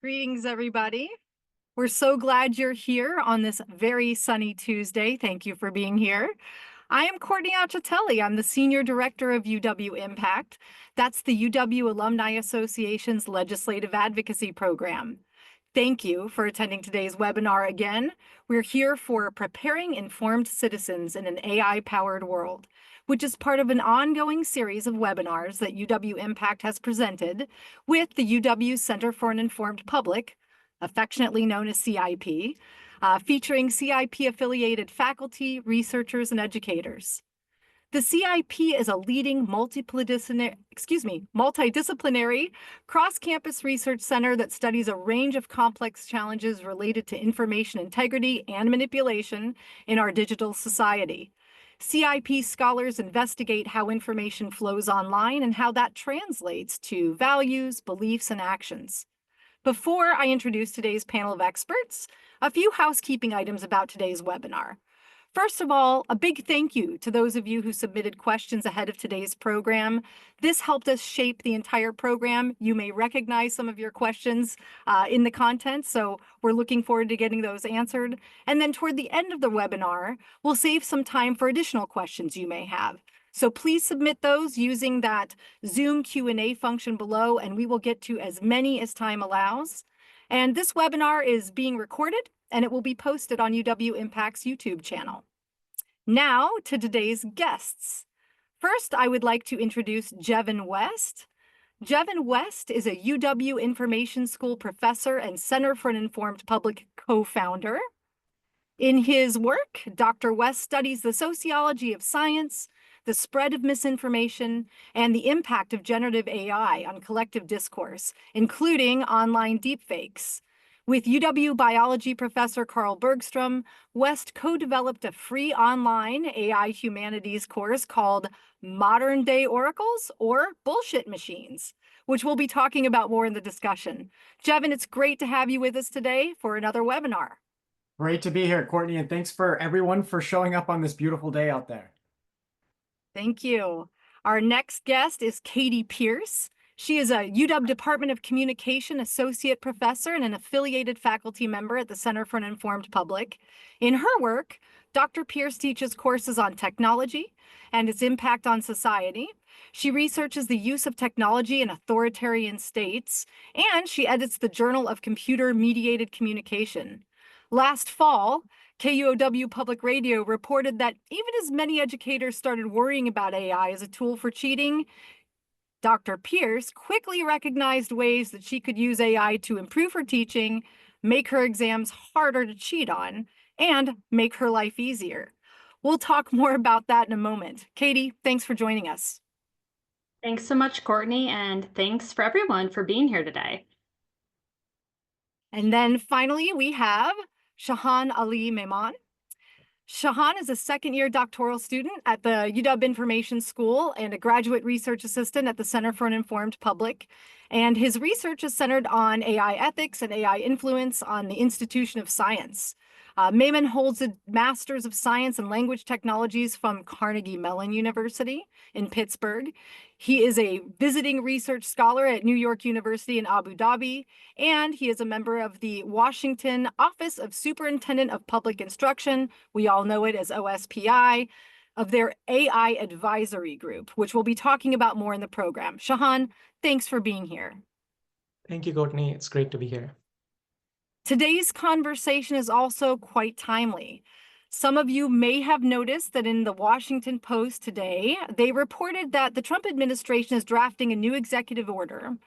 Greetings, everybody. We're so glad you're here on this very sunny Tuesday. Thank you for being here. I am Courtney Acitelli. I'm the Senior Director of UW Impact. That's the UW Alumni Association's Legislative Advocacy Program. Thank you for attending today's webinar again. We're here for Preparing Informed Citizens in an AI-Powered World, which is part of an ongoing series of webinars that UW Impact has presented with the UW Center for an Informed Public, affectionately known as CIP, featuring CIP-affiliated faculty, researchers, and educators. The CIP is a leading multidisciplinary cross-campus research center that studies a range of complex challenges related to information integrity and manipulation in our digital society. CIP scholars investigate how information flows online and how that translates to values, beliefs, and actions. Before I introduce today's panel of experts, a few housekeeping items about today's webinar. First of all, a big thank you to those of you who submitted questions ahead of today's program. This helped us shape the entire program. You may recognize some of your questions in the content, so we're looking forward to getting those answered. And then toward the end of the webinar, we'll save some time for additional questions you may have. So please submit those using that Zoom Q&A function below, and we will get to as many as time allows. And this webinar is being recorded, and it will be posted on UW Impact's YouTube channel. Now to today's guests. First, I would like to introduce Jevin West. Jevin West is a UW Information School professor and Center for an Informed Public co-founder. In his work, Dr. West studies the sociology of science, the spread of misinformation, and the impact of generative AI on collective discourse, including online deepfakes. With UW biology professor Carl Bergstrom, West co-developed a free online AI humanities course called Modern Day Oracles or Bullshit Machines, which we'll be talking about more in the discussion. Jevin, it's great to have you with us today for another webinar. Great to be here, Courtney, and thanks for everyone for showing up on this beautiful day out there. Thank you. Our next guest is Katie Pierce. She is a UW Department of Communication Associate Professor and an affiliated faculty member at the Center for an Informed Public. In her work, Dr. Pierce teaches courses on technology and its impact on society. She researches the use of technology in authoritarian states, and she edits the Journal of Computer-Mediated Communication. Last fall, KUOW Public Radio reported that even as many educators started worrying about AI as a tool for cheating, Dr. Pierce quickly recognized ways that she could use AI to improve her teaching, make her exams harder to cheat on, and make her life easier. We'll talk more about that in a moment. Katie, thanks for joining us. Thanks so much, Courtney, and thanks for everyone for being here today. And then finally, we have Shahan Ali Mehman. Shahan is a second-year doctoral student at the UW Information School and a graduate research assistant at the Center for an Informed Public. And his research is centered on AI ethics and AI influence on the institution of science. Mehman holds a Master's of Science and Language Technologies from Carnegie Mellon University in Pittsburgh. He is a visiting research scholar at New York University in Abu Dhabi, and he is a member of the Washington Office of Superintendent of Public Instruction, we all know it as OSPI, of their AI advisory group, which we'll be talking about more in the program. Shahan, thanks for being here. Thank you, Courtney. It's great to be here. Today's conversation is also quite timely. Some of you may have noticed that in the Washington Post today, they reported that the Trump administration is drafting a new executive order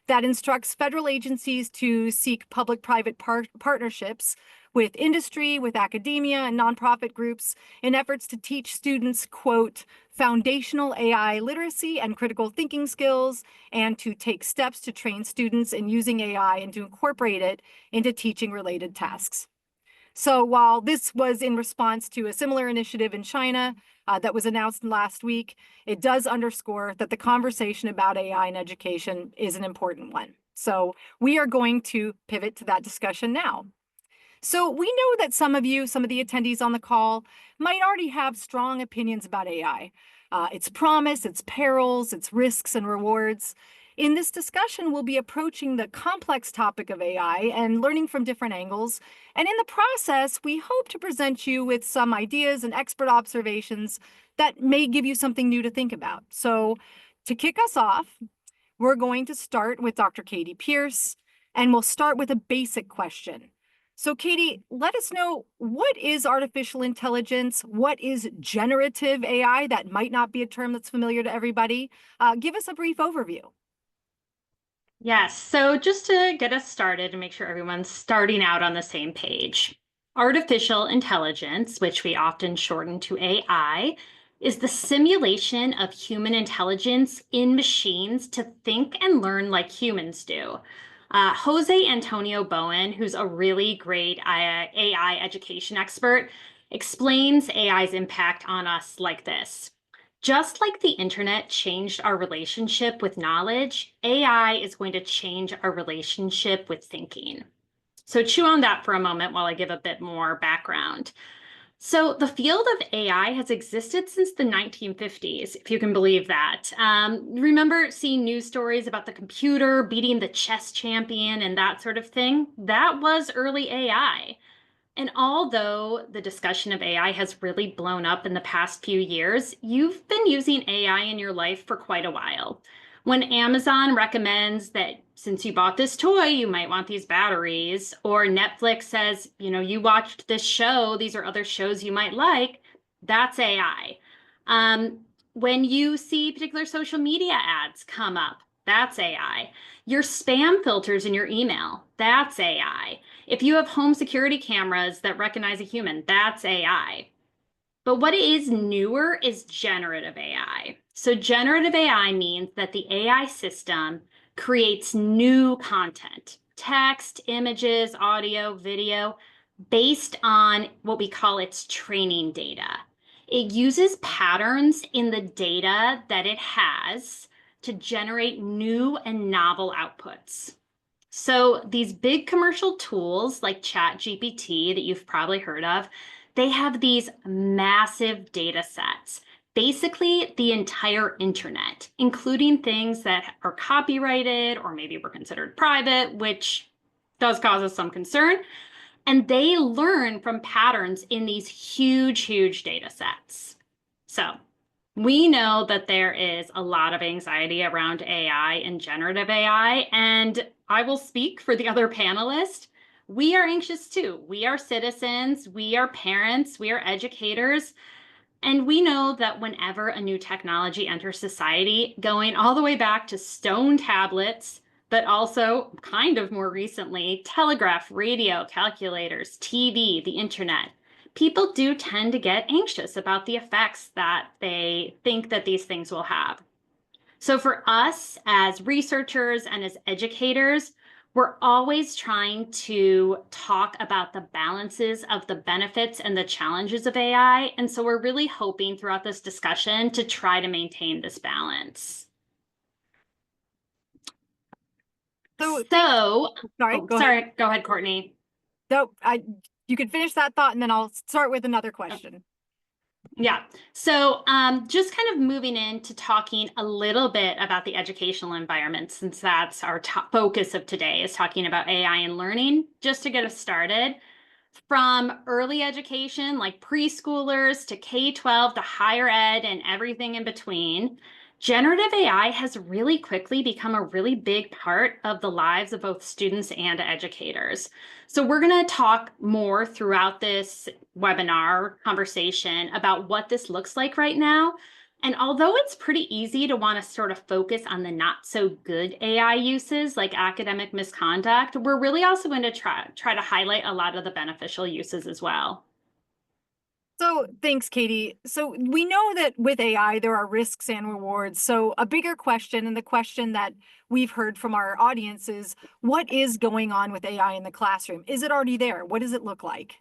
that instructs federal agencies to seek public-private partnerships with industry, with academia, and nonprofit groups in efforts to teach students, quote, foundational AI literacy and critical thinking skills, and to take steps to train students in using AI and to incorporate it into teaching-related tasks. So while this was in response to a similar initiative in China that was announced last week, it does underscore that the conversation about AI in education is an important one. So we are going to pivot to that discussion now. So we know that some of you, some of the attendees on the call, might already have strong opinions about AI, its promise, its perils, its risks and rewards. In this discussion, we'll be approaching the complex topic of AI and learning from different angles. And in the process, we hope to present you with some ideas and expert observations that may give you something new to think about. So to kick us off, we're going to start with Dr. Katie Pierce, and we'll start with a basic question. So Katie, let us know, what is artificial intelligence? What is generative AI? That might not be a term that's familiar to everybody. Give us a brief overview. Yes, so just to get us started and make sure everyone's starting out on the same page, artificial intelligence, which we often shorten to AI, is the simulation of human intelligence in machines to think and learn like humans do. Jose Antonio Bowen, who's a really great AI education expert, explains AI's impact on us like this. Just like the internet changed our relationship with knowledge, AI is going to change our relationship with thinking. So chew on that for a moment while I give a bit more background. So the field of AI has existed since the 1950s, if you can believe that. Remember seeing news stories about the computer beating the chess champion and that sort of thing? That was early AI. And although the discussion of AI has really blown up in the past few years, you've been using AI in your life for quite a while. When Amazon recommends that since you bought this toy, you might want these batteries, or Netflix says, you watched this show, these are other shows you might like, that's AI. When you see particular social media ads come up, that's AI. Your spam filters in your email, that's AI. If you have home security cameras that recognize a human, that's AI. But what is newer is generative AI. So generative AI means that the AI system creates new content, text, images, audio, video, based on what we call its training data. It uses patterns in the data that it has to generate new and novel outputs. So these big commercial tools like ChatGPT that you've probably heard of, they have these massive data sets, basically the entire internet, including things that are copyrighted or maybe were considered private, which does cause us some concern. And they learn from patterns in these huge, huge data sets. So we know that there is a lot of anxiety around AI and generative AI, and I will speak for the other panelists. We are anxious too. We are citizens, we are parents, we are educators, and we know that whenever a new technology enters society, going all the way back to stone tablets, but also kind of more recently, telegraph, radio, calculators, TV, the internet, people do tend to get anxious about the effects that they think that these things will have. So for us as researchers and as educators, we're always trying to talk about the balances of the benefits and the challenges of AI. And so we're really hoping throughout this discussion to try to maintain this balance. Sorry, Go ahead, Courtney. No, you can finish that thought and then I'll start with another question. Yeah, so just kind of moving into talking a little bit about the educational environment, since that's our focus of today, is talking about AI and learning, just to get us started. From early education, like preschoolers, to K-12, to higher ed, and everything in between, generative AI has really quickly become a really big part of the lives of both students and educators. So we're going to talk more throughout this webinar conversation about what this looks like right now. And although it's pretty easy to want to sort of focus on the not so good AI uses like academic misconduct, we're really also going to try to highlight a lot of the beneficial uses as well. So thanks, Katie. So we know that with AI, there are risks and rewards. So a bigger question, and the question that we've heard from our audience, is what is going on with AI in the classroom? Is it already there? What does it look like?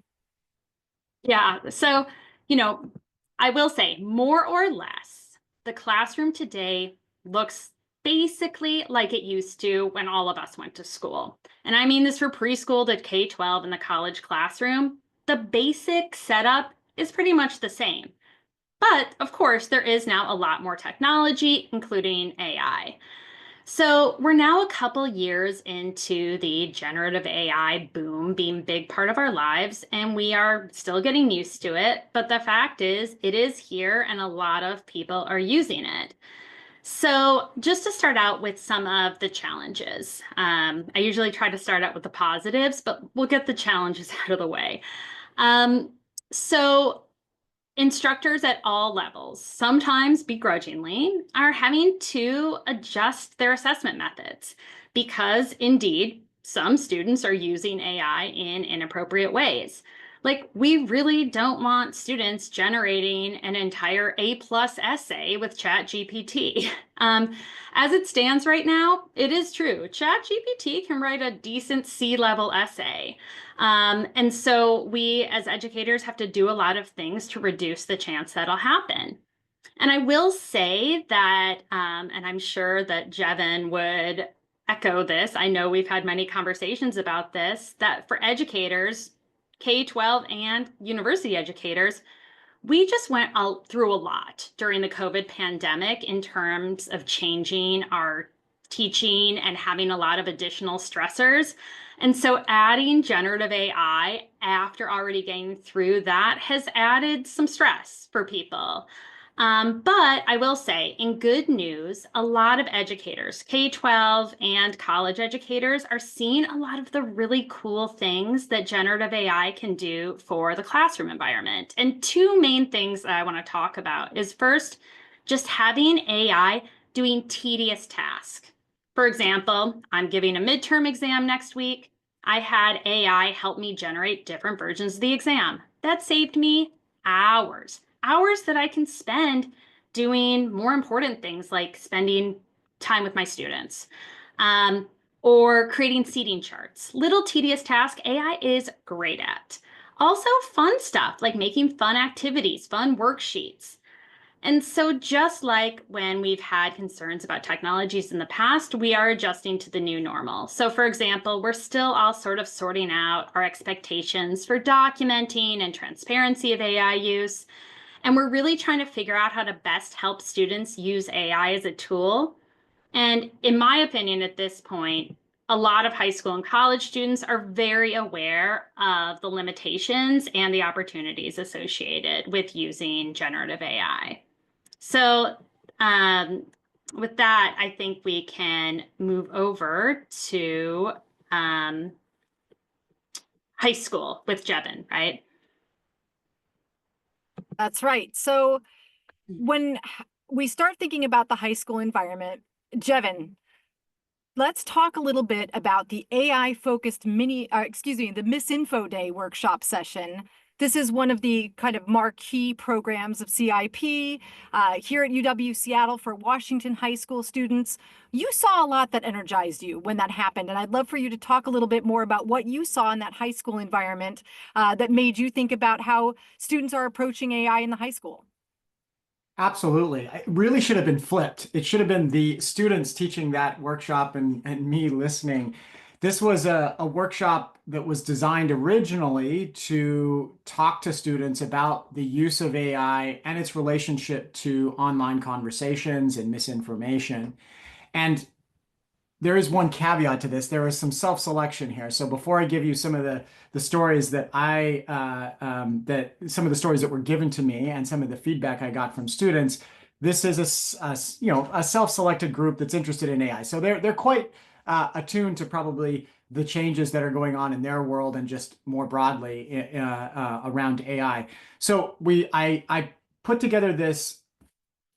Yeah, so, I will say more or less, the classroom today looks basically like it used to when all of us went to school. And I mean this for preschool to K-12 and the college classroom. The basic setup is pretty much the same. But of course, there is now a lot more technology, including AI. So we're now a couple years into the generative AI boom being a big part of our lives, and we are still getting used to it. But the fact is, it is here, and a lot of people are using it. So just to start out with some of the challenges, I usually try to start out with the positives, but we'll get the challenges out of the way. Um, so instructors at all levels, sometimes begrudgingly, are having to adjust their assessment methods because indeed, some students are using AI in inappropriate ways. Like, we really don't want students generating an entire A+ essay with ChatGPT. As it stands right now, it is true. ChatGPT can write a decent C-level essay. And so we as educators have to do a lot of things to reduce the chance that'll happen. And I will say that, and I'm sure that Jevin would echo this. I know we've had many conversations about this, that for educators, K-12 and university educators, we just went out through a lot during the COVID pandemic in terms of changing our teaching and having a lot of additional stressors. And so adding generative AI after already getting through that has added some stress for people. But I will say, in good news, a lot of educators, K-12 and college educators, are seeing a lot of the really cool things that generative AI can do for the classroom environment. And two main things that I want to talk about is first, just having AI doing tedious tasks. For example, I'm giving a midterm exam next week. I had AI help me generate different versions of the exam. That saved me hours that I can spend doing more important things like spending time with my students or creating seating charts. Little tedious task AI is great at. Also fun stuff like making fun activities, fun worksheets. And so just like when we've had concerns about technologies in the past, we are adjusting to the new normal. So for example, we're still all sort of sorting out our expectations for documenting and transparency of AI use. And we're really trying to figure out how to best help students use AI as a tool. And in my opinion, at this point, a lot of high school and college students are very aware of the limitations and the opportunities associated with using generative AI. So with that, I think we can move over to high school with Jevin, right? That's right. So when we start thinking about the high school environment, Jevin, let's talk a little bit about the AI-focused the Misinfo Day workshop session. This is one of the kind of marquee programs of CIP here at UW Seattle for Washington high school students. You saw a lot that energized you when that happened, and I'd love for you to talk a little bit more about what you saw in that high school environment that made you think about how students are approaching AI in the high school. Absolutely. It really should have been flipped. It should have been the students teaching that workshop and me listening. This was a workshop that was designed originally to talk to students about the use of AI and its relationship to online conversations and misinformation. And there is one caveat to this. There is some self-selection here. So before I give you some of the stories that that some of the stories that were given to me and some of the feedback I got from students, this is a self-selected group that's interested in AI. So they're quite attuned to probably the changes that are going on in their world and just more broadly around AI. So I put together this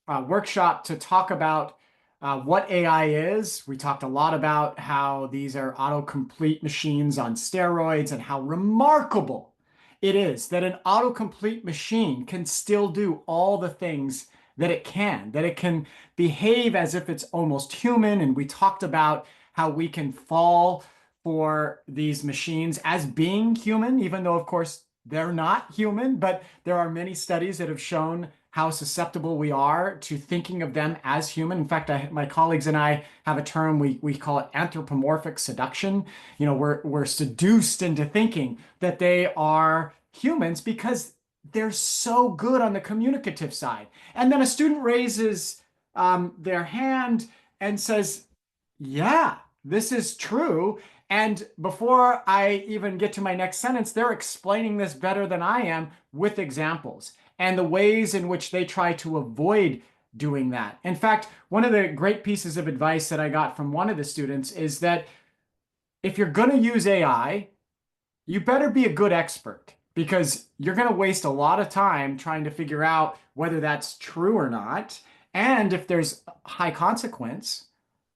workshop to talk about what AI is. We talked a lot about how these are autocomplete machines on steroids and how remarkable it is that an autocomplete machine can still do all the things that it can behave as if it's almost human. And we talked about how we can fall for these machines as being human, even though, of course, they're not human, but there are many studies that have shown how susceptible we are to thinking of them as human. In fact, my colleagues and I have a term, we call it anthropomorphic seduction. You know, we're seduced into thinking that they are humans because they're so good on the communicative side. And then a student raises their hand and says, Yeah, this is true. And before I even get to my next sentence, they're explaining this better than I am with examples and the ways in which they try to avoid doing that. In fact, one of the great pieces of advice that I got from one of the students is that if you're going to use AI, you better be a good expert because you're going to waste a lot of time trying to figure out whether that's true or not. And if there's high consequence,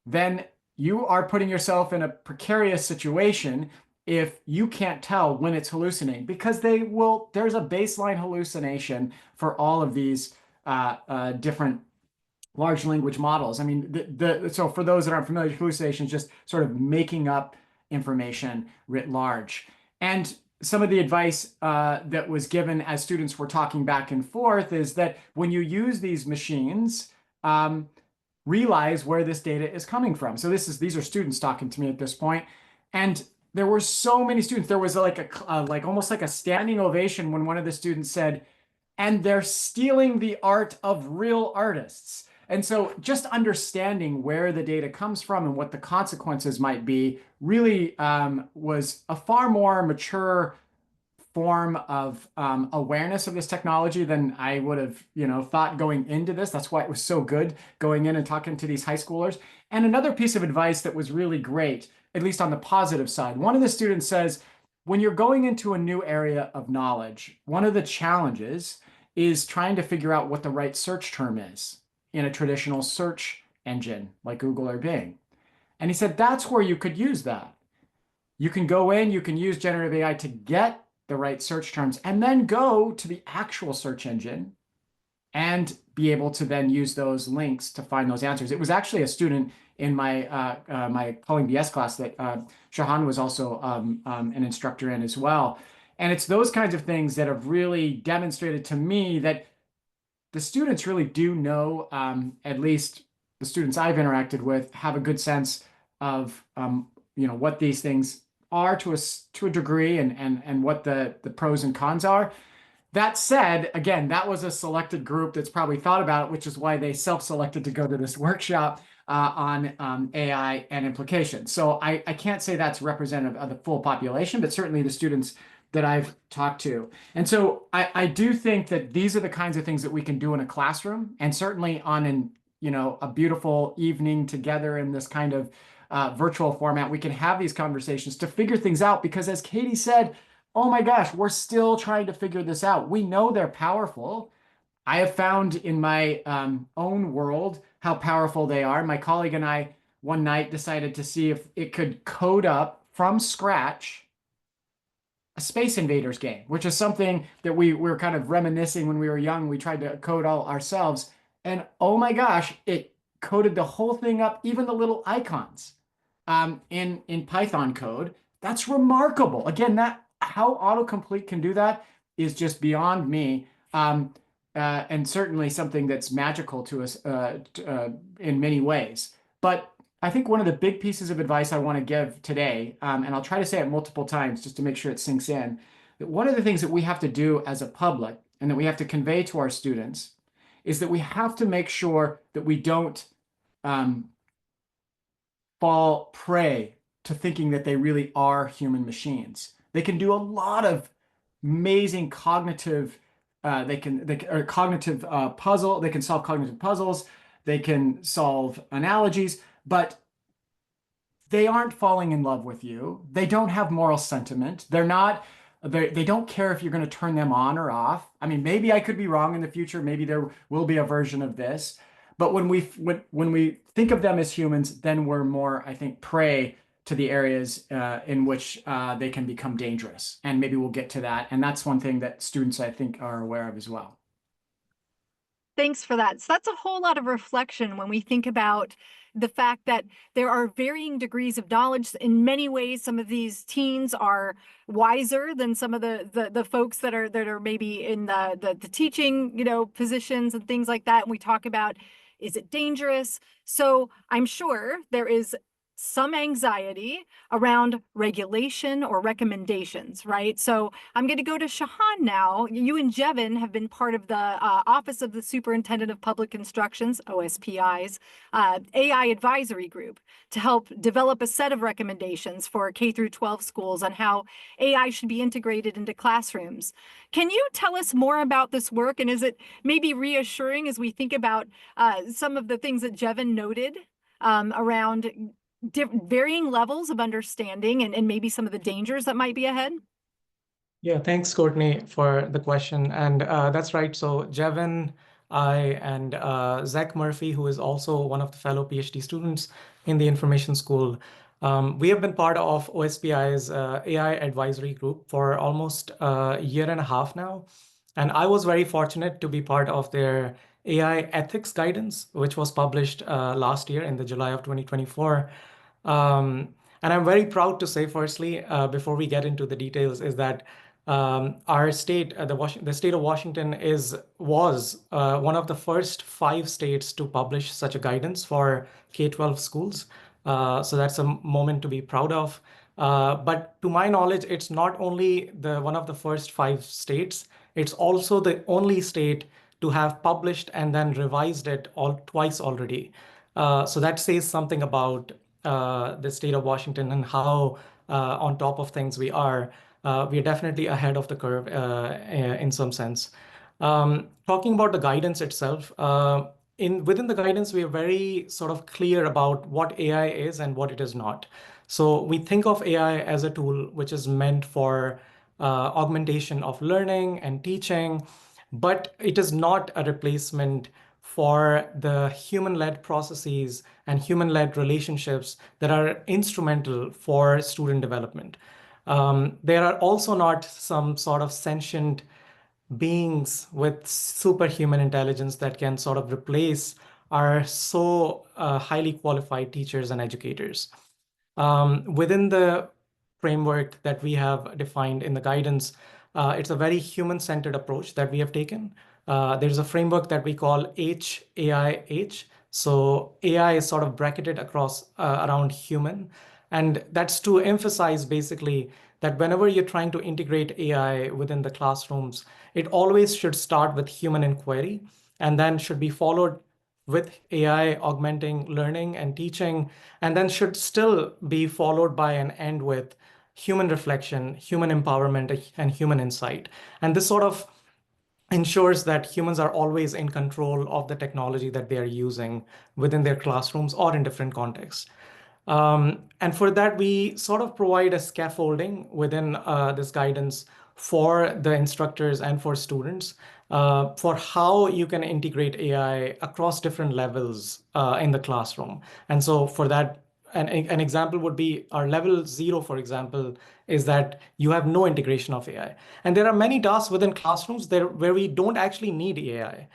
then you are putting yourself in a precarious situation if you can't tell when it's hallucinating because there's a baseline hallucination for all of these different large language models. I mean, so for those that aren't familiar, hallucination is just sort of making up information writ large. And some of the advice that was given as students were talking back and forth is that when you use these machines, realize where this data is coming from. So these are students talking to me at this point, and there were so many students. There was like almost like a standing ovation when one of the students said, "And they're stealing the art of real artists." And so just understanding where the data comes from and what the consequences might be really was a far more mature form of awareness of this technology than I would have, thought going into this. That's why it was so good going in and talking to these high schoolers. And another piece of advice that was really great, at least on the positive side, one of the students says, when you're going into a new area of knowledge, one of the challenges is trying to figure out what the right search term is in a traditional search engine like Google or Bing. And he said, that's where you could use that. You can go in, you can use generative AI to get the right search terms, and then go to the actual search engine and be able to then use those links to find those answers. It was actually a student in my Calling BS class that Shahan was also an instructor in as well. And it's those kinds of things that have really demonstrated to me that the students really do know, at least the students I've interacted with, have a good sense of what these things are to a degree and what the pros and cons are. That said, again, that was a selected group that's probably thought about it, which is why they self-selected to go to this workshop on AI and implications. So I can't say that's representative of the full population, but certainly the students that I've talked to. And so I do think that these are the kinds of things that we can do in a classroom, and certainly on a beautiful evening together in this kind of virtual format, we can have these conversations to figure things out. Because as Katie said, oh my gosh, we're still trying to figure this out. We know they're powerful. I have found in my own world how powerful they are. My colleague and I one night decided to see if it could code up from scratch a Space Invaders game, which is something that we were kind of reminiscing when we were young. We tried to code all ourselves. And oh my gosh, it coded the whole thing up, even the little icons in Python code. That's remarkable. Again, that how autocomplete can do that is just beyond me. And certainly something that's magical to us in many ways. But I think one of the big pieces of advice I want to give today, and I'll try to say it multiple times just to make sure it sinks in, that one of the things that we have to do as a public and that we have to convey to our students is that we have to make sure that we don't fall prey to thinking that they really are human machines. They can do a lot of amazing cognitive cognitive puzzle. They can solve cognitive puzzles. They can solve analogies, but they aren't falling in love with you. They don't have moral sentiment. They don't care if you're going to turn them on or off. I mean, maybe I could be wrong in the future. Maybe there will be a version of this. But when we think of them as humans, then we're more, I think, prey to the areas in which they can become dangerous. And maybe we'll get to that. And that's one thing that students, I think, are aware of as well. Thanks for that. So that's a whole lot of reflection when we think about the fact that there are varying degrees of knowledge. In many ways, some of these teens are wiser than some of the folks that are maybe in the teaching, positions and things like that. And we talk about, is it dangerous? So I'm sure there is some anxiety around regulation or recommendations, right? So I'm going to go to Shahan now. You and Jevin have been part of the Office of the Superintendent of Public Instruction's, OSPI's, AI advisory group to help develop a set of recommendations for K through 12 schools on how AI should be integrated into classrooms. Can you tell us more about this work? And is it maybe reassuring as we think about some of the things that Jevin noted around varying levels of understanding and maybe some of the dangers that might be ahead? Yeah, thanks, Courtney, for the question. And that's right. So Jevin, I, and Zach Murphy, who is also one of the fellow PhD students in the information school, we have been part of OSPI's AI advisory group for almost a year and a half now. And I was very fortunate to be part of their AI ethics guidance, which was published last year in the July of 2024. And I'm very proud to say, firstly, before we get into the details, is that our state, the state of Washington, was one of the first 5 states to publish such a guidance for K-12 schools. So that's a moment to be proud of. But to my knowledge, it's not only one of the first 5 states, it's also the only state to have published and then revised it twice already. So that says something about the state of Washington and how on top of things we are. We are definitely ahead of the curve in some sense. Talking about the guidance itself, within the guidance, we are very sort of clear about what AI is and what it is not. So we think of AI as a tool which is meant for augmentation of learning and teaching, but it is not a replacement for the human-led processes and human-led relationships that are instrumental for student development. There are also not some sort of sentient beings with superhuman intelligence that can sort of replace our so highly qualified teachers and educators. Within the framework that we have defined in the guidance, it's a very human-centered approach that we have taken. There's a framework that we call HAIH. So AI is sort of bracketed across around human. And that's to emphasize basically that whenever you're trying to integrate AI within the classrooms, it always should start with human inquiry and then should be followed with AI augmenting learning and teaching, and then should still be followed by an end with human reflection, human empowerment, and human insight. And this sort of ensures that humans are always in control of the technology that they are using within their classrooms or in different contexts. And for that, we sort of provide a scaffolding within this guidance for the instructors and for students for how you can integrate AI across different levels in the classroom. And so for that, an example would be our level 0, for example, is that you have no integration of AI. And there are many tasks within classrooms where we don't actually need AI.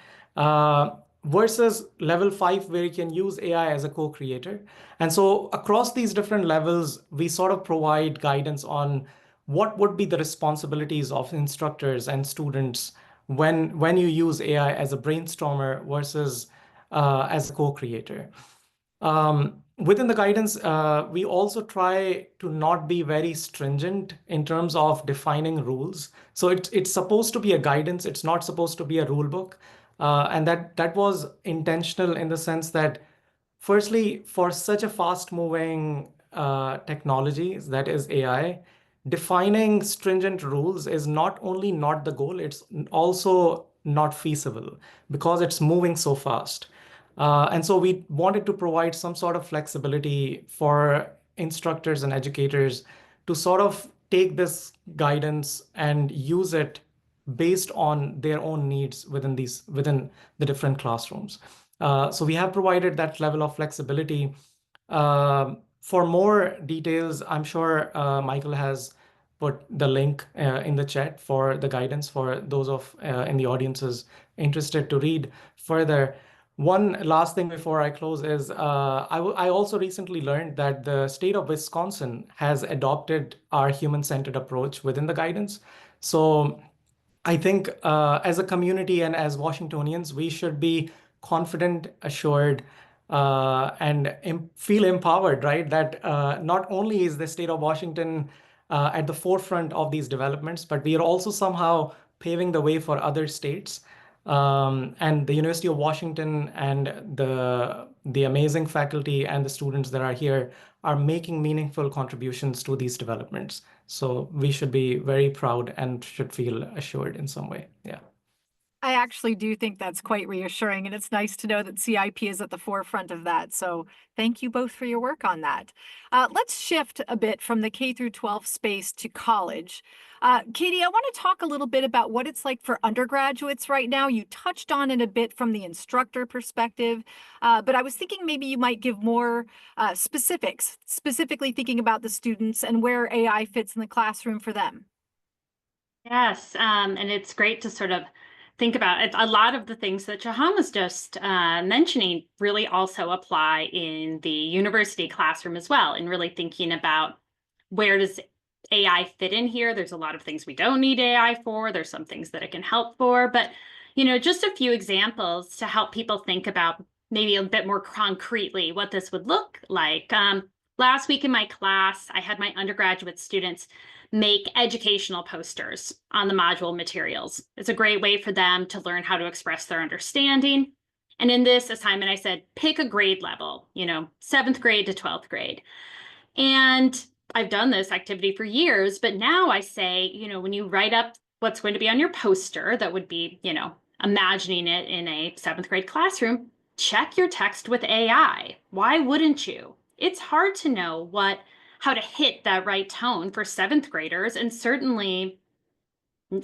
Versus level 5, where you can use AI as a co-creator. And so across these different levels, we sort of provide guidance on what would be the responsibilities of instructors and students when you use AI as a brainstormer versus as a co-creator. Within the guidance, we also try to not be very stringent in terms of defining rules. So it's supposed to be a guidance. It's not supposed to be a rule book. And that was intentional in the sense that, firstly, for such a fast-moving technology that is AI, defining stringent rules is not only not the goal, it's also not feasible because it's moving so fast. And so we wanted to provide some sort of flexibility for instructors and educators to sort of take this guidance and use it based on their own needs within the different classrooms. So we have provided that level of flexibility. For more details, I'm sure Michael has put the link in the chat for the guidance for those in the audiences interested to read further. One last thing before I close is I also recently learned that the state of Wisconsin has adopted our human-centered approach within the guidance. So I think as a community and as Washingtonians, we should be confident, assured and feel empowered, right? That not only is the state of Washington at the forefront of these developments, but we are also somehow paving the way for other states. And the University of Washington and the amazing faculty and the students that are here are making meaningful contributions to these developments. So we should be very proud and should feel assured in some way. Yeah. I actually do think that's quite reassuring, and it's nice to know that CIP is at the forefront of that. So thank you both for your work on that. Let's shift a bit from the K through 12 space to college. Katie, I want to talk a little bit about what it's like for undergraduates right now. You touched on it a bit from the instructor perspective, but I was thinking maybe you might give more specifics, specifically thinking about the students and where AI fits in the classroom for them. Yes, and it's great to sort of think about it. A lot of the things that Jahan was just mentioning really also apply in the university classroom as well, and really thinking about where does AI fit in here. There's a lot of things we don't need AI for. There's some things that it can help for, but just a few examples to help people think about maybe a bit more concretely what this would look like. Last week in my class, I had my undergraduate students make educational posters on the module materials. It's a great way for them to learn how to express their understanding. And in this assignment, I said, pick a grade level, 7th grade to 12th grade. And I've done this activity for years, but now I say, when you write up what's going to be on your poster, that would be, imagining it in a 7th grade classroom, check your text with AI. Why wouldn't you? It's hard to know how to hit that right tone for 7th graders, and certainly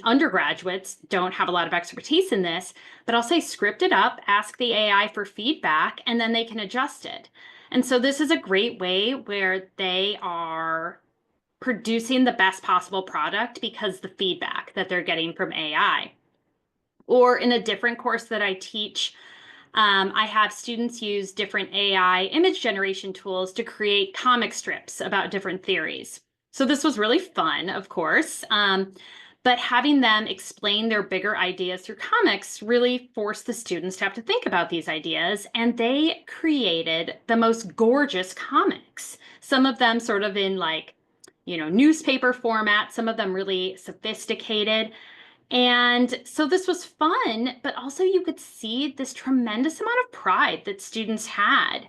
undergraduates don't have a lot of expertise in this, but I'll say script it up, ask the AI for feedback, and then they can adjust it. And so this is a great way where they are producing the best possible product because the feedback that they're getting from AI. Or in a different course that I teach, I have students use different AI image generation tools to create comic strips about different theories. So this was really fun, of course, but having them explain their bigger ideas through comics really forced the students to have to think about these ideas, and they created the most gorgeous comics. Some of them sort of in newspaper format, some of them really sophisticated. And so this was fun, but also you could see this tremendous amount of pride that students had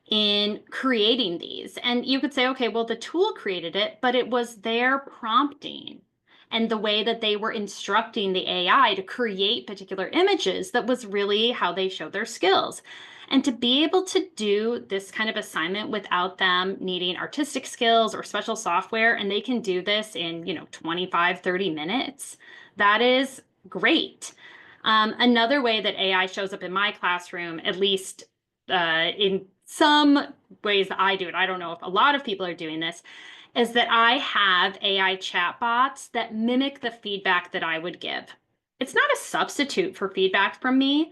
in creating these. And you could say, okay, well, the tool created it, but it was their prompting and the way that they were instructing the AI to create particular images that was really how they showed their skills. And to be able to do this kind of assignment without them needing artistic skills or special software, and they can do this in, 25, 30 minutes, that is great. Another way that AI shows up in my classroom, at least in some ways that I do it, I don't know if a lot of people are doing this, is that I have AI chatbots that mimic the feedback that I would give. It's not a substitute for feedback from me,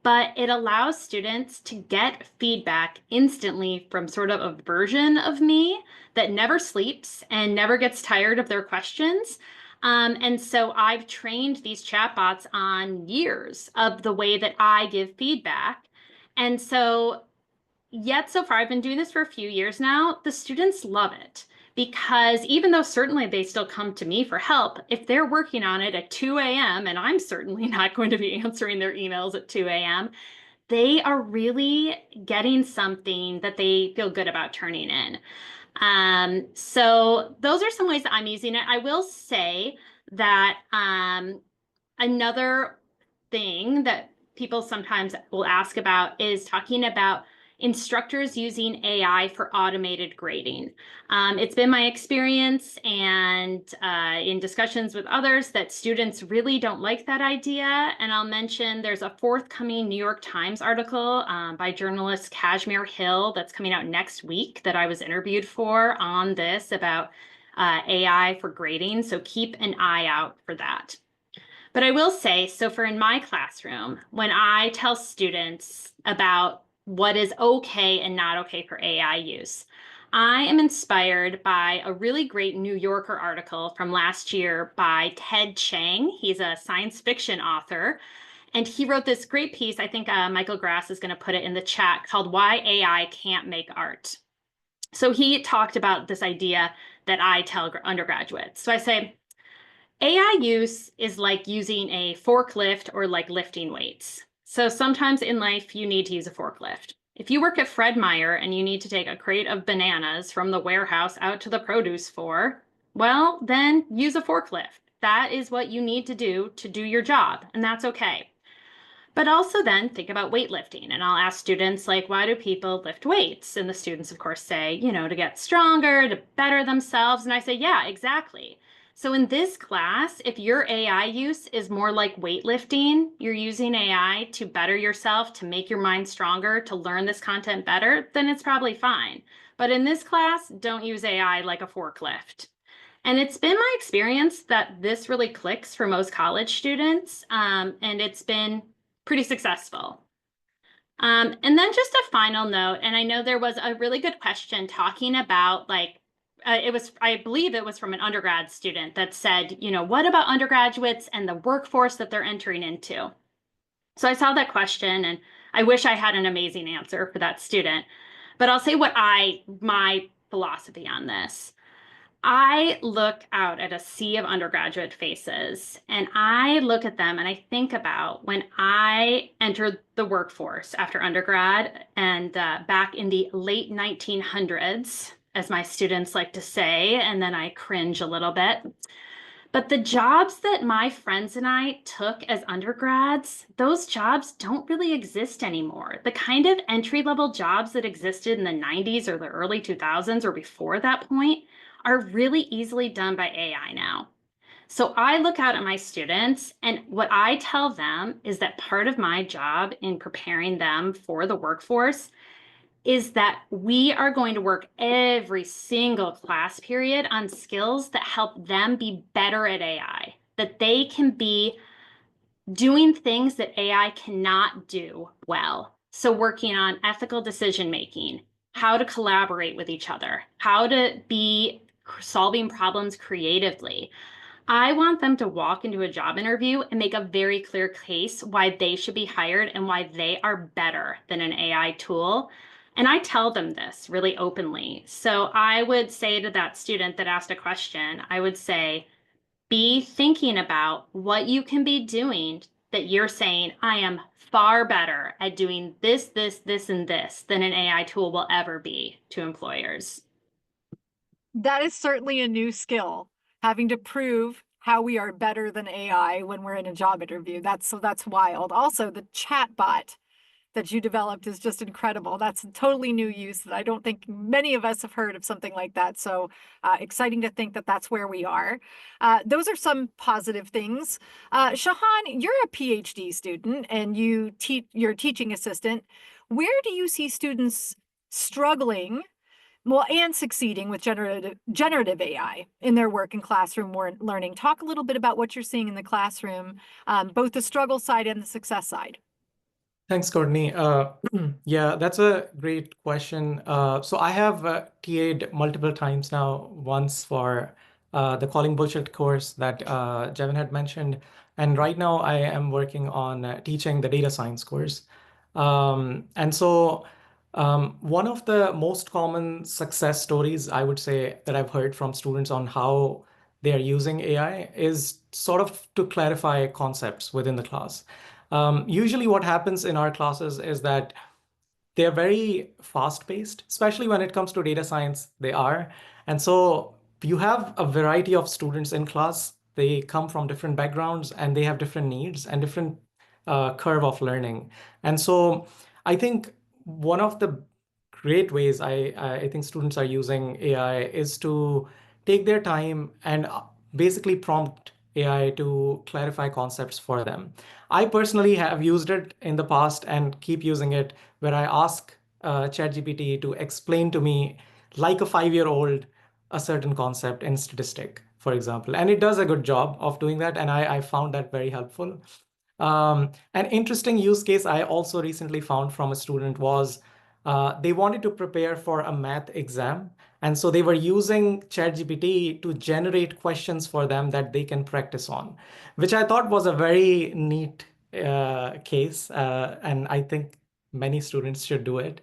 but it allows students to get feedback instantly from sort of a version of me that never sleeps and never gets tired of their questions. And so I've trained these chatbots on years of the way that I give feedback. And so so far, I've been doing this for a few years now, the students love it. Because even though certainly they still come to me for help, if they're working on it at 2 a.m., and I'm certainly not going to be answering their emails at 2 a.m., they are really getting something that they feel good about turning in. So those are some ways that I'm using it. I will say that another thing that people sometimes will ask about is talking about instructors using AI for automated grading. It's been my experience and in discussions with others that students really don't like that idea. And I'll mention there's a forthcoming New York Times article by journalist Kashmir Hill that's coming out next week that I was interviewed for on this about AI for grading. So keep an eye out for that. But I will say, so for in my classroom, when I tell students about what is okay and not okay for AI use, I am inspired by a really great New Yorker article from last year by Ted Chiang. He's a science fiction author. And he wrote this great piece. I think Michael Grass is going to put it in the chat, called Why AI Can't Make Art. So he talked about this idea that I tell undergraduates. So I say, AI use is like using a forklift or like lifting weights. So sometimes in life, you need to use a forklift. If you work at Fred Meyer and you need to take a crate of bananas from the warehouse out to the produce store, well, then use a forklift. That is what you need to do your job, and that's okay. But also then think about weightlifting. And I'll ask students, like, why do people lift weights? And the students, of course, say, you know, to get stronger, to better themselves. And I say, yeah, exactly. So in this class, if your AI use is more like weightlifting, you're using AI to better yourself, to make your mind stronger, to learn this content better, then it's probably fine. But in this class, don't use AI like a forklift. And it's been my experience that this really clicks for most college students, and it's been pretty successful. And then just a final note, and I know there was a really good question talking about like, I believe it was from an undergrad student that said, you know, what about undergraduates and the workforce that they're entering into? So I saw that question and I wish I had an amazing answer for that student, but I'll say my philosophy on this. I look out at a sea of undergraduate faces and I look at them and I think about when I entered the workforce after undergrad and back in the late 1900s, as my students like to say, and then I cringe a little bit. But the jobs that my friends and I took as undergrads, those jobs don't really exist anymore. The kind of entry-level jobs that existed in the 90s or the early 2000s or before that point are really easily done by AI now. So I look out at my students and what I tell them is that part of my job in preparing them for the workforce is that we are going to work every single class period on skills that help them be better at AI, that they can be doing things that AI cannot do well. So working on ethical decision making, how to collaborate with each other, how to be solving problems creatively. I want them to walk into a job interview and make a very clear case why they should be hired and why they are better than an AI tool. And I tell them this really openly. So I would say to that student that asked a question, I would say, be thinking about what you can be doing that you're saying, I am far better at doing this, this, this, and this than an AI tool will ever be to employers. That is certainly a new skill, having to prove how we are better than AI when we're in a job interview. That's wild. Also, the chat bot that you developed is just incredible. That's a totally new use that I don't think many of us have heard of something like that. So exciting to think that that's where we are. Those are some positive things. Shahan, you're a PhD student and you're a teaching assistant. Where do you see students struggling, well, and succeeding with generative AI in their work and classroom learning? Talk a little bit about what you're seeing in the classroom, both the struggle side and the success side. Thanks, Courtney. Yeah, that's a great question. So I have TA'd multiple times now, once for the Calling Bullshit course that Jevin had mentioned. And right now I am working on teaching the data science course. And so one of the most common success stories I would say that I've heard from students on how they are using AI is sort of to clarify concepts within the class. Usually what happens in our classes is that they're very fast-paced, especially when it comes to data science, they are. And so you have a variety of students in class. They come from different backgrounds and they have different needs and different curve of learning. And so I think one of the great ways I think students are using AI is to take their time and basically prompt AI to clarify concepts for them. I personally have used it in the past and keep using it, where I ask ChatGPT to explain to me, like a 5-year-old, a certain concept in statistic, for example. And it does a good job of doing that. And I found that very helpful. An interesting use case I also recently found from a student was they wanted to prepare for a math exam. And so they were using ChatGPT to generate questions for them that they can practice on, which I thought was a very neat case, and I think many students should do it.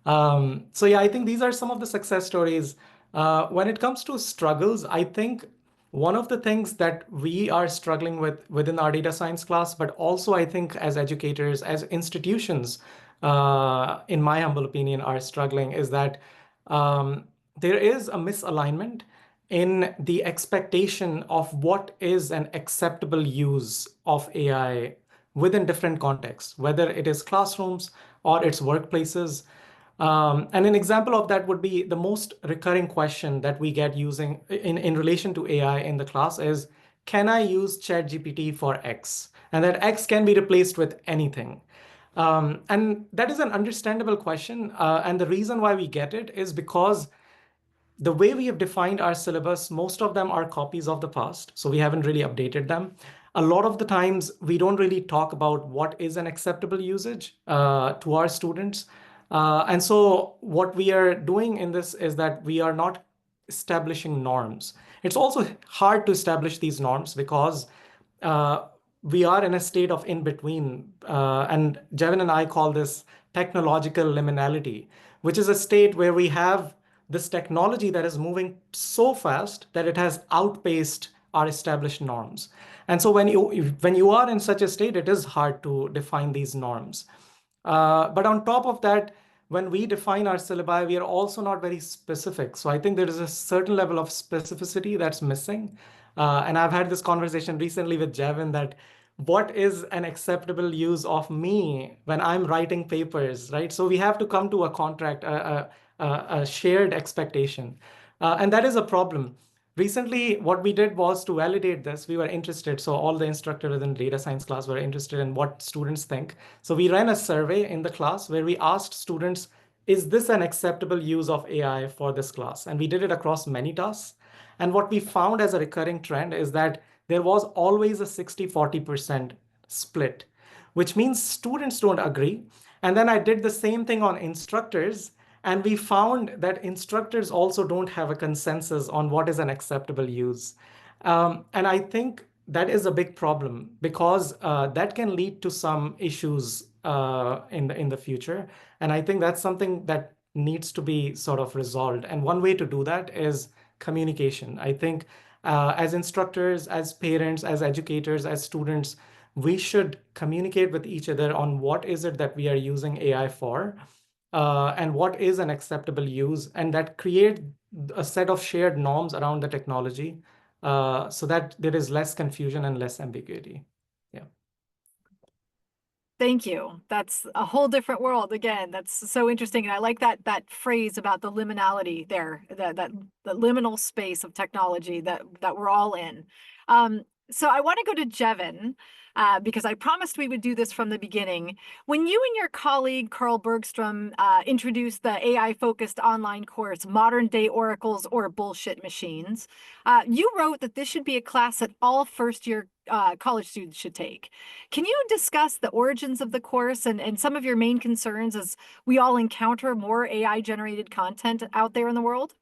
So yeah, I think these are some of the success stories. When it comes to struggles, I think one of the things that we are struggling with within our data science class, but also I think as educators, as institutions, in my humble opinion, are struggling is that um, there is a misalignment in the expectation of what is an acceptable use of AI within different contexts, whether it is classrooms or its workplaces. And an example of that would be the most recurring question that we get using in relation to AI in the class is, can I use ChatGPT for X? And that X can be replaced with anything. And that is an understandable question. And the reason why we get it is because the way we have defined our syllabus, most of them are copies of the past, so we haven't really updated them. A lot of the times, we don't really talk about what is an acceptable usage to our students. And so what we are doing in this is that we are not establishing norms. It's also hard to establish these norms because uh, we are in a state of in between. And Jevin and I call this technological liminality, which is a state where we have this technology that is moving so fast that it has outpaced our established norms. And so when you are in such a state, it is hard to define these norms. But on top of that, when we define our syllabi, we are also not very specific. So I think there is a certain level of specificity that's missing. And I've had this conversation recently with Jevin that what is an acceptable use of me when I'm writing papers, right? So we have to come to a contract, a shared expectation. And that is a problem. Recently, what we did was to validate this. We were interested. So all the instructors within data science class were interested in what students think. So we ran a survey in the class where we asked students, is this an acceptable use of AI for this class? And we did it across many tasks. And what we found as a recurring trend is that there was always a 60-40% split, which means students don't agree. And then I did the same thing on instructors, and we found that instructors also don't have a consensus on what is an acceptable use. And I think that is a big problem because that can lead to some issues in the future. And I think that's something that needs to be sort of resolved. And one way to do that is communication. I think as instructors, as parents, as educators, as students, we should communicate with each other on what is it that we are using AI for, and what is an acceptable use, and that create a set of shared norms around the technology so that there is less confusion and less ambiguity. Yeah. Thank you. That's a whole different world. Again, that's so interesting. And I like that phrase about the liminality there, that the liminal space of technology that we're all in. So I want to go to Jevin, because I promised we would do this from the beginning. When you and your colleague, Carl Bergstrom, introduced the AI-focused online course, Modern Day Oracles or Bullshit Machines, you wrote that this should be a class that all first-year college students should take. Can you discuss the origins of the course and some of your main concerns as we all encounter more AI-generated content out there in the world?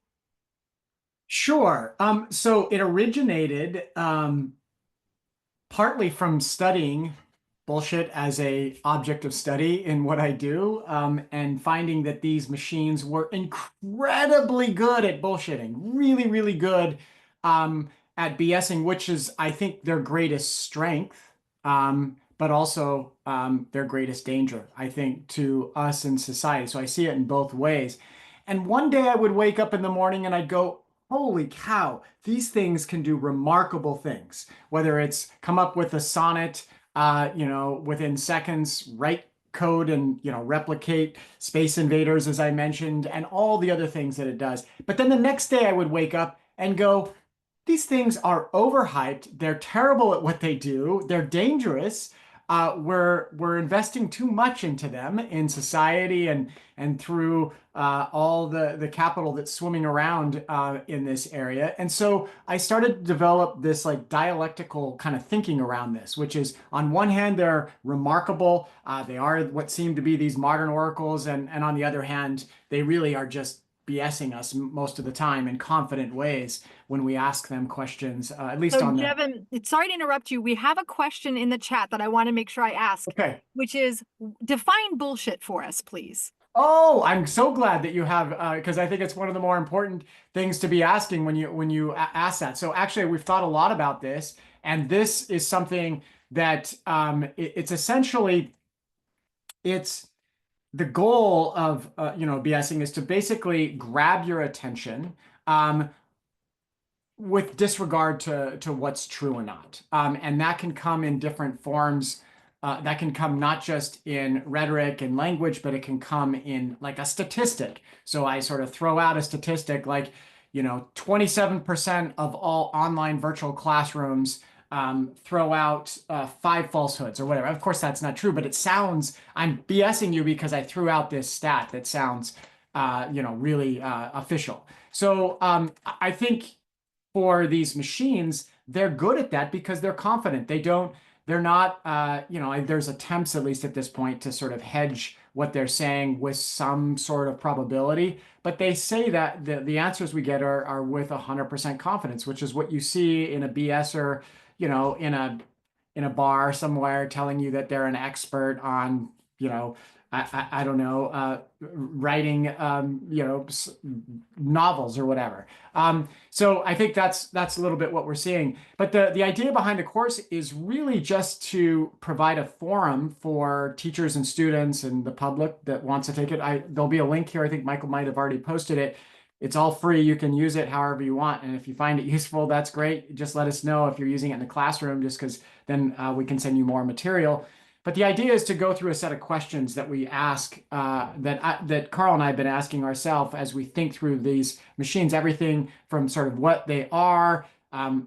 Sure. So it originated partly from studying bullshit as a object of study in what I do, and finding that these machines were incredibly good at bullshitting, really, really good at BSing, which is, I think, their greatest strength, but also their greatest danger, I think, to us in society. So I see it in both ways. And one day I would wake up in the morning and I'd go, holy cow, these things can do remarkable things. Whether it's come up with a sonnet, within seconds, write code and, replicate Space Invaders, as I mentioned, and all the other things that it does. But then the next day I would wake up and go, these things are overhyped. They're terrible at what they do. They're dangerous. We're investing too much into them in society and through all the capital that's swimming around in this area. And so I started to develop this like dialectical kind of thinking around this, which is on one hand, they're remarkable. They are what seem to be these modern oracles. And on the other hand, they really are just BSing us most of the time in confident ways when we ask them questions, at least So on the. Jevin, sorry to interrupt you. We have a question in the chat that I want to make sure I ask, Okay. which is define bullshit for us, please. Oh, I'm so glad that you have, because I think it's one of the more important things to be asking when you ask that. So actually, we've thought a lot about this, and this is something that it's essentially it's the goal of BSing is to basically grab your attention. With disregard to what's true or not. And that can come in different forms. That can come not just in rhetoric and language, but it can come in like a statistic. So I sort of throw out a statistic like, 27% of all online virtual classrooms throw out 5 falsehoods or whatever. Of course, that's not true, but it sounds, I'm BSing you because I threw out this stat that sounds, really official. So I think for these machines, they're good at that because they're confident. They're not, there's attempts, at least at this point, to sort of hedge what they're saying with some sort of probability. But they say that the answers we get are with 100% confidence, which is what you see in a BSer, in a bar somewhere telling you that they're an expert on, I don't know, writing, novels or whatever. So I think that's a little bit what we're seeing. But the idea behind the course is really just to provide a forum for teachers and students and the public that wants to take it. There'll be a link here. I think Michael might have already posted it. It's all free. You can use it however you want. And if you find it useful, that's great. Just let us know if you're using it in the classroom, just because then we can send you more material. But the idea is to go through a set of questions that we ask, that Carl and I have been asking ourselves as we think through these machines, everything from sort of what they are,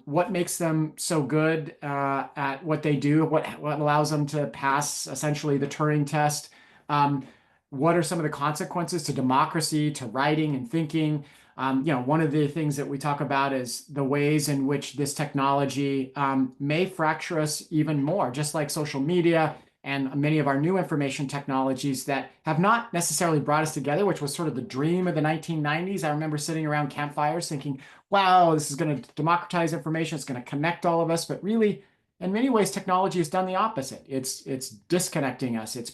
what makes them so good at what they do, what allows them to pass essentially the Turing test, what are some of the consequences to democracy, to writing and thinking. One of the things that we talk about is the ways in which this technology may fracture us even more, just like social media and many of our new information technologies that have not necessarily brought us together, which was sort of the dream of the 1990s. I remember sitting around campfires thinking, wow, this is going to democratize information. It's going to connect all of us. But really, in many ways, technology has done the opposite. It's disconnecting us. It's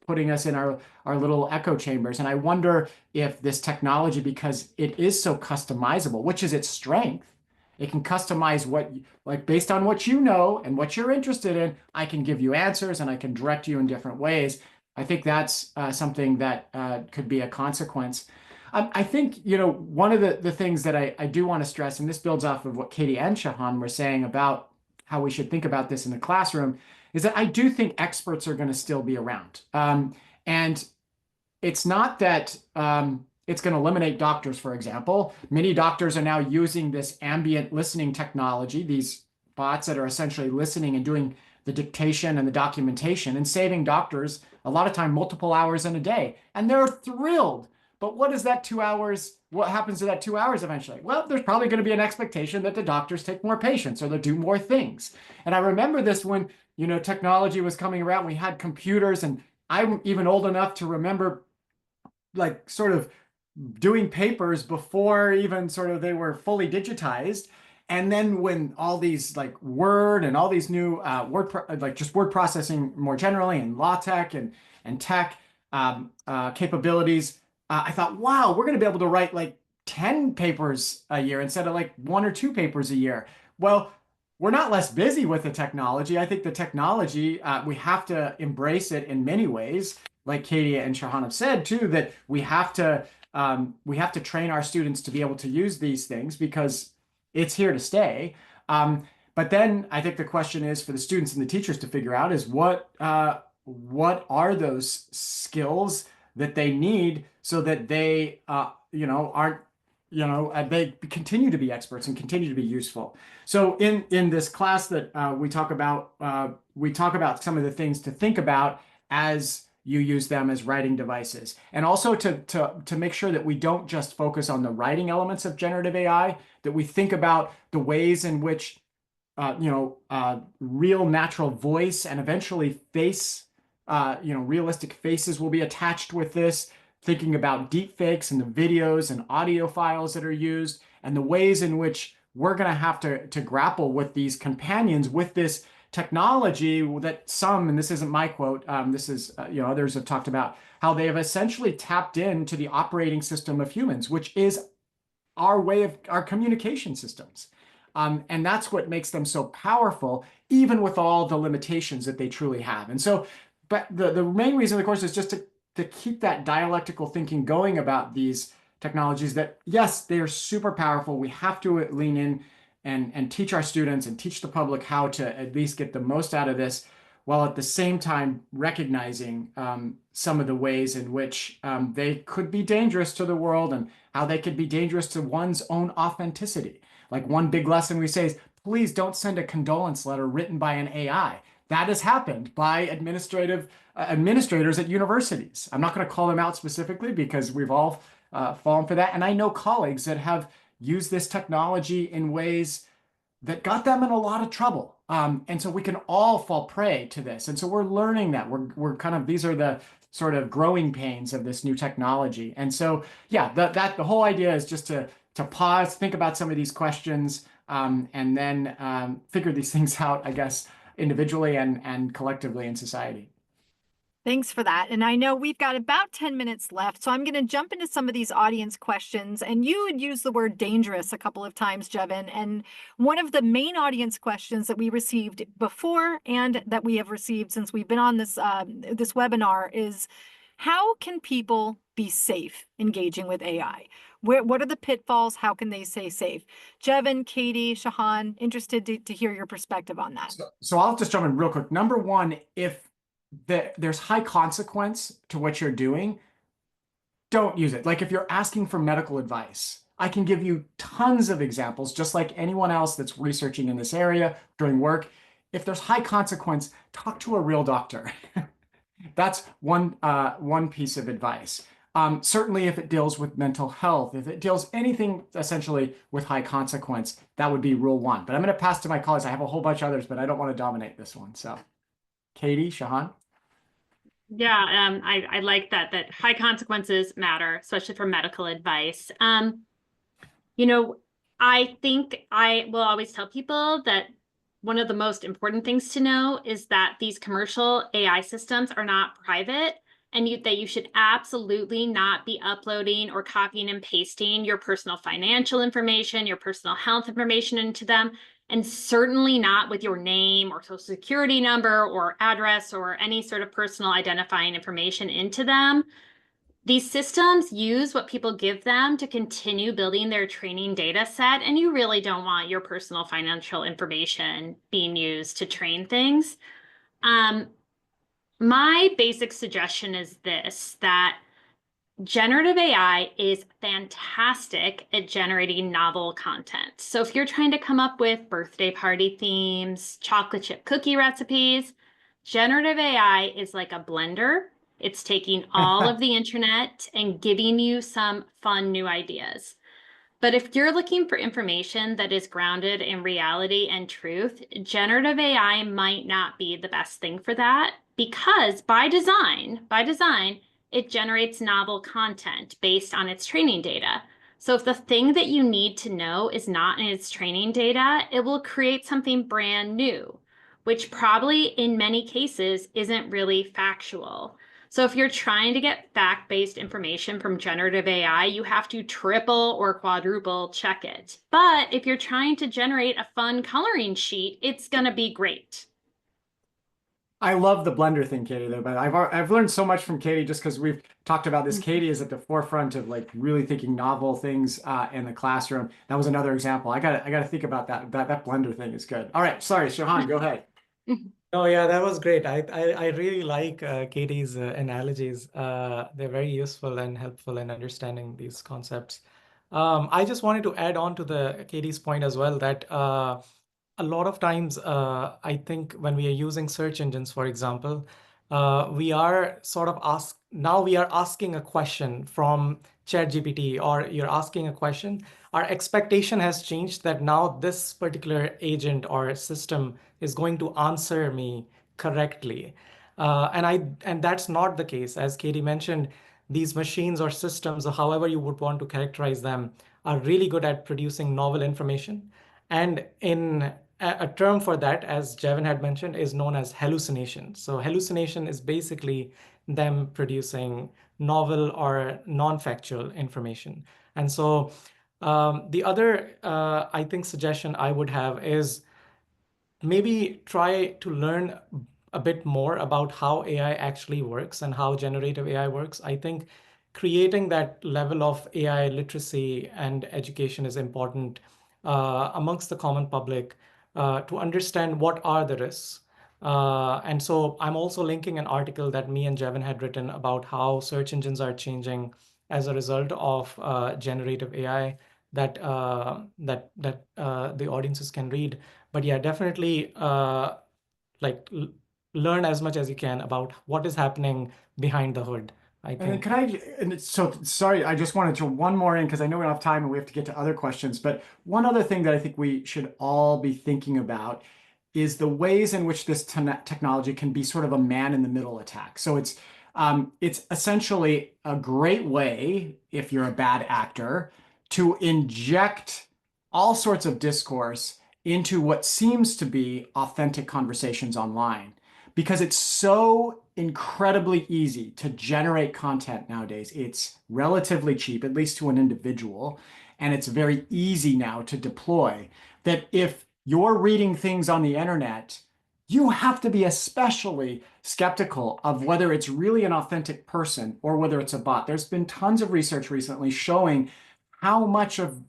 putting us in our little echo chambers. And I wonder if this technology, because it is so customizable, which is its strength, it can customize based on what you know and what you're interested in, I can give you answers and I can direct you in different ways. I think that's something that could be a consequence. I think, one of the things that I do want to stress, and this builds off of what Katie and Shahan were saying about how we should think about this in the classroom, is that I do think experts are going to still be around. And it's not that it's going to eliminate doctors, for example. Many doctors are now using this ambient listening technology, these bots that are essentially listening and doing the dictation and the documentation and saving doctors a lot of time, multiple hours in a day. And they're thrilled. But what is that 2 hours? What happens to that 2 hours eventually? Well, there's probably going to be an expectation that the doctors take more patients or they'll do more things. And I remember this when, technology was coming around. We had computers, and I'm even old enough to remember like sort of doing papers before even sort of they were fully digitized. And then when all these like Word and all these new word processing more generally and LaTeX and tech capabilities, I thought, wow, we're going to be able to write like 10 papers a year instead of like 1 or 2 papers a year. Well, we're not less busy with the technology. I think the technology, we have to embrace it in many ways. Like Katie and Shahan have said too, that we have to train our students to be able to use these things because it's here to stay. But then I think the question is for the students and the teachers to figure out is what are those skills that they need so that they aren't they continue to be experts and continue to be useful. So in this class that we talk about some of the things to think about as you use them as writing devices, and also to make sure that we don't just focus on the writing elements of generative AI, that we think about the ways in which real natural voice and eventually face, realistic faces will be attached with this. thinking about deep fakes and the videos and audio files that are used, and the ways in which we're going to have to grapple with these companions, with this technology that some, and this isn't my quote, this is, others have talked about how they have essentially tapped into the operating system of humans, which is our way of our communication systems. And that's what makes them so powerful, even with all the limitations that they truly have. And so, but the main reason, of course, is just to keep that dialectical thinking going about these technologies that, yes, they are super powerful. We have to lean in and teach our students and teach the public how to at least get the most out of this, while at the same time recognizing some of the ways in which they could be dangerous to the world and how they could be dangerous to one's own authenticity. Like one big lesson we say is, please don't send a condolence letter written by an AI. That has happened by administrators at universities. I'm not going to call them out specifically because we've all fallen for that. And I know colleagues that have used this technology in ways that got them in a lot of trouble. And so we can all fall prey to this. And so we're learning that. We're kind of, these are the sort of growing pains of this new technology. And so, yeah, the whole idea is just to pause, think about some of these questions, and then figure these things out, I guess, individually and collectively in society. Thanks for that. And I know we've got about 10 minutes left, so I'm going to jump into some of these audience questions. And you had used the word dangerous a couple of times, Jevin. And one of the main audience questions that we received before and that we have received since we've been on this webinar is, how can people be safe engaging with AI? What are the pitfalls? How can they stay safe? Jevin, Katie, Shahan, interested to hear your perspective on that. So I'll just jump in real quick. Number one, if there's high consequence to what you're doing, don't use it. Like if you're asking for medical advice, I can give you tons of examples, just like anyone else that's researching in this area, doing work. If there's high consequence, talk to a real doctor. That's one piece of advice. Certainly if it deals with mental health, if it deals anything essentially with high consequence, that would be rule one. But I'm going to pass to my colleagues. I have a whole bunch of others, but I don't want to dominate this one. So Katie, Shahan? Yeah, I like that high consequences matter, especially for medical advice. I think I will always tell people that one of the most important things to know is that these commercial AI systems are not private, and that you should absolutely not be uploading or copying and pasting your personal financial information, your personal health information into them, and certainly not with your name or social security number or address or any sort of personal identifying information into them. These systems use what people give them to continue building their training data set, and you really don't want your personal financial information being used to train things. My basic suggestion is this, that generative AI is fantastic at generating novel content. So if you're trying to come up with birthday party themes, chocolate chip cookie recipes, generative AI is like a blender. It's taking all of the internet and giving you some fun new ideas. But if you're looking for information that is grounded in reality and truth, generative AI might not be the best thing for that, because by design, it generates novel content based on its training data. So if the thing that you need to know is not in its training data, it will create something brand new, which probably in many cases isn't really factual. So if you're trying to get fact-based information from generative AI, you have to triple or quadruple check it. But if you're trying to generate a fun coloring sheet, it's going to be great. I love the blender thing, Katie, though, but I've learned so much from Katie just because we've talked about this. Katie is at the forefront of like really thinking novel things in the classroom. That was another example. I gotta think about that. That blender thing is good. All right, sorry, Shahan, go ahead. Oh yeah, that was great. I really like Katie's analogies. They're very useful and helpful in understanding these concepts. I just wanted to add on to the Katie's point as well that a lot of times I think when we are using search engines, for example, we are sort of now we are asking a question from ChatGPT, or you're asking a question. Our expectation has changed that now this particular agent or system is going to answer me correctly. And that's not the case. As Katie mentioned, these machines or systems, or however you would want to characterize them, are really good at producing novel information. And in a term for that, as Jevin had mentioned, is known as hallucination. So hallucination is basically them producing novel or non-factual information. And so the other, I think, suggestion I would have is maybe try to learn a bit more about how AI actually works and how generative AI works. I think creating that level of AI literacy and education is important amongst the common public to understand what are the risks. And so I'm also linking an article that me and Jevin had written about how search engines are changing as a result of generative AI that the audiences can read. But yeah, definitely like learn as much as you can about what is happening behind the hood, I And then think. can I, and so sorry, I just wanted to one more in because I know we don't have time and we have to get to other questions. But one other thing that I think we should all be thinking about is the ways in which this technology can be sort of a man in the middle attack. So it's essentially a great way, if you're a bad actor, to inject all sorts of discourse into what seems to be authentic conversations online because it's so incredibly easy to generate content nowadays. It's relatively cheap, at least to an individual, and it's very easy now to deploy. That if you're reading things on the internet, you have to be especially skeptical of whether it's really an authentic person or whether it's a bot. There's been tons of research recently showing how much of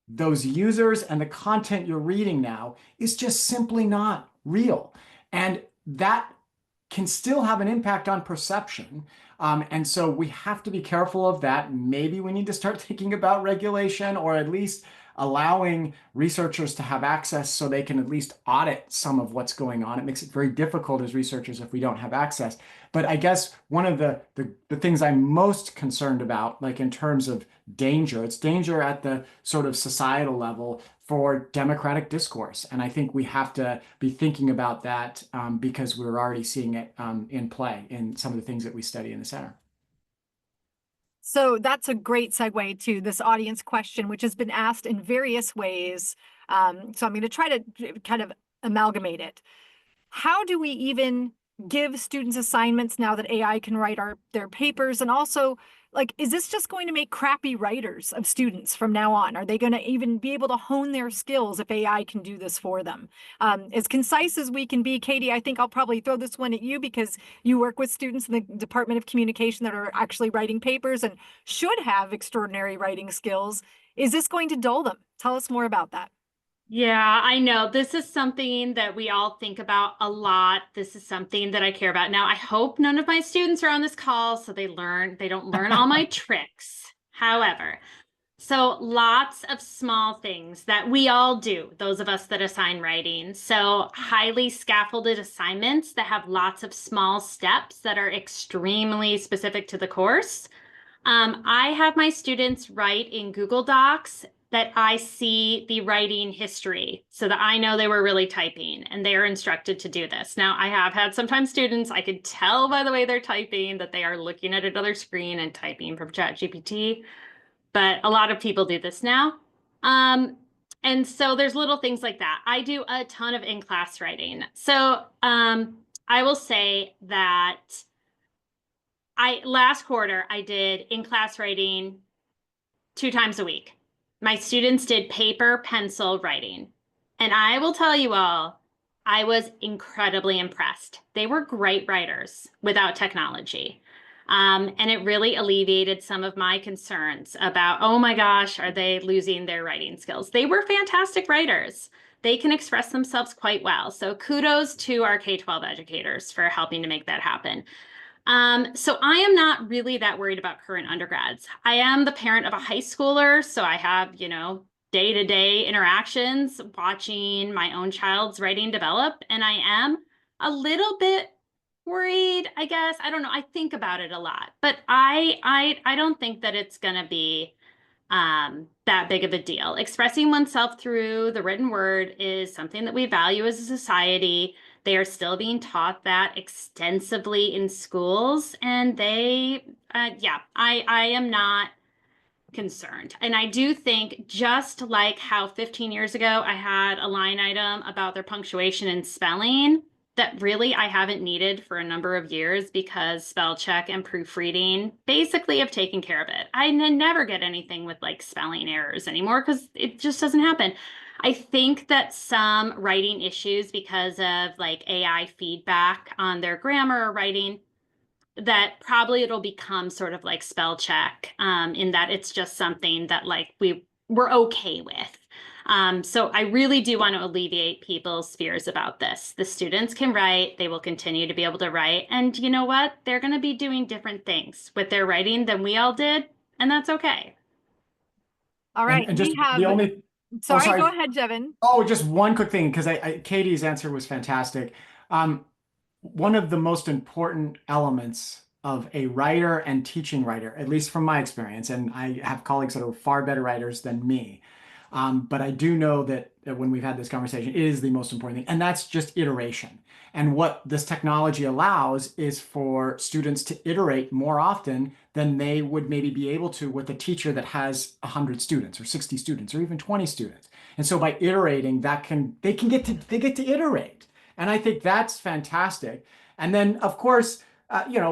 those users and the content you're reading now is just simply not real. And that can still have an impact on perception. And so we have to be careful of that. Maybe we need to start thinking about regulation or at least allowing researchers to have access so they can at least audit some of what's going on. It makes it very difficult as researchers if we don't have access. But I guess one of the things I'm most concerned about, like in terms of danger, it's danger at the sort of societal level for democratic discourse. And I think we have to be thinking about that because we're already seeing it in play in some of the things that we study in the center. So that's a great segue to this audience question, which has been asked in various ways. So I'm going to try to kind of amalgamate it. How do we even give students assignments now that AI can write their papers? And also, like, is this just going to make crappy writers of students from now on? Are they going to even be able to hone their skills if AI can do this for them? As concise as we can be, Katie, I think I'll probably throw this one at you because you work with students in the Department of Communication that are actually writing papers and should have extraordinary writing skills. Is this going to dull them? Tell us more about that. Yeah, I know. This is something that we all think about a lot. This is something that I care about. Now, I hope none of my students are on this call so they don't learn all my tricks. However, so lots of small things that we all do, those of us that assign writing. So highly scaffolded assignments that have lots of small steps that are extremely specific to the course. I have my students write in Google Docs that I see the writing history so that I know they were really typing and they are instructed to do this. Now, I have had sometimes students, I could tell by the way they're typing that they are looking at another screen and typing from ChatGPT, but a lot of people do this now. And so there's little things like that. I do a ton of in-class writing. So I will say that last quarter, I did in-class writing 2 times a week. My students did paper, pencil writing. And I will tell you all, I was incredibly impressed. They were great writers without technology. And it really alleviated some of my concerns about, oh my gosh, are they losing their writing skills? They were fantastic writers. They can express themselves quite well. So kudos to our K-12 educators for helping to make that happen. So I am not really that worried about current undergrads. I am the parent of a high schooler, so I have, day-to-day interactions watching my own child's writing develop, and I am a little bit worried, I guess. I don't know. I think about it a lot, but I don't think that it's going to be that big of a deal. Expressing oneself through the written word is something that we value as a society. They are still being taught that extensively in schools, and they Yeah, I am not concerned. And I do think, just like how 15 years ago I had a line item about their punctuation and spelling, that really I haven't needed for a number of years, because spell check and proofreading basically have taken care of it. I never get anything with like spelling errors anymore because it just doesn't happen. I think that some writing issues, because of like AI feedback on their grammar or writing, that probably it'll become sort of like spell check, in that it's just something that like we're okay with. So I really do want to alleviate people's fears about this. The students can write, they will continue to be able to write. And you know what? They're going to be doing different things with their writing than we all did, and that's okay. All right, And just we have, the only, oh, sorry, sorry. go ahead, Jevin. Oh, just one quick thing, because Katie's answer was fantastic. One of the most important elements of a writer and teaching writer, at least from my experience, and I have colleagues that are far better writers than me, but I do know that when we've had this conversation, it is the most important thing, and that's just iteration. And what this technology allows is for students to iterate more often than they would maybe be able to with a teacher that has 100 students or 60 students or even 20 students. And so by iterating, they get to iterate. And I think that's fantastic. And then, of course,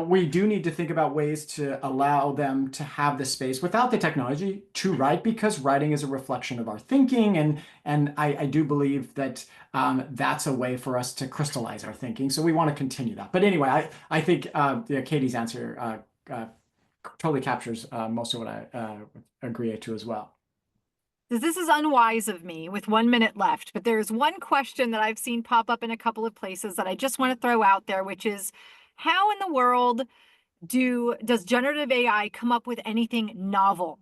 we do need to think about ways to allow them to have the space without the technology to write, because writing is a reflection of our thinking. And I do believe that that's a way for us to crystallize our thinking. So we want to continue that. But anyway, I think Katie's answer totally captures most of what I agree to as well. This is unwise of me with 1 minute left, but there's one question that I've seen pop up in a couple of places that I just want to throw out there, which is, how in the world does generative AI come up with anything novel?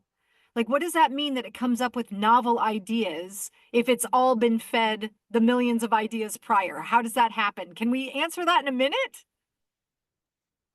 Like, what does that mean that it comes up with novel ideas if it's all been fed the millions of ideas prior? How does that happen? Can we answer that in a minute?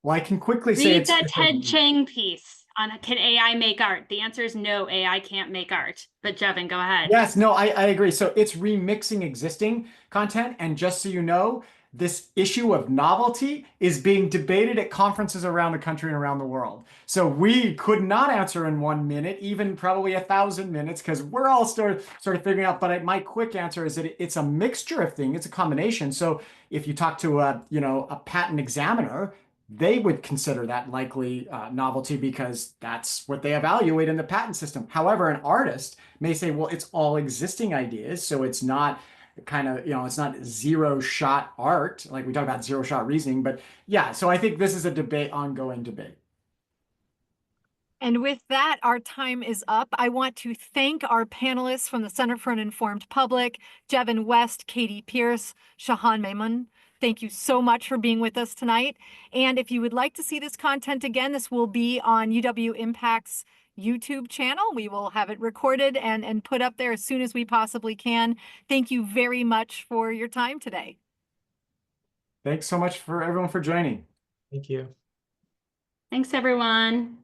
Well, I can quickly say Read that Ted Chiang piece on can AI make art? The answer is no, AI can't make art. But Jevin, go ahead. Yes, no, I agree. So it's remixing existing content. And just so you know, this issue of novelty is being debated at conferences around the country and around the world. So we could not answer in 1 minute, even probably 1,000 minutes, because we're all sort of figuring out. But my quick answer is that it's a mixture of things. It's a combination. So if you talk to a patent examiner, they would consider that likely novelty, because that's what they evaluate in the patent system. However, an artist may say, well, it's all existing ideas, so it's not it's not zero shot art, like we talk about zero shot reasoning. But yeah, so I think this is a ongoing debate. And with that, our time is up. I want to thank our panelists from the Center for an Informed Public, Jevin West, Katie Pierce, Shahan Maimun. Thank you so much for being with us tonight. And if you would like to see this content again, this will be on UW Impact's YouTube channel. We will have it recorded and put up there as soon as we possibly can. Thank you very much for your time today. Thanks so much for everyone for joining. Thank you. Thanks, everyone.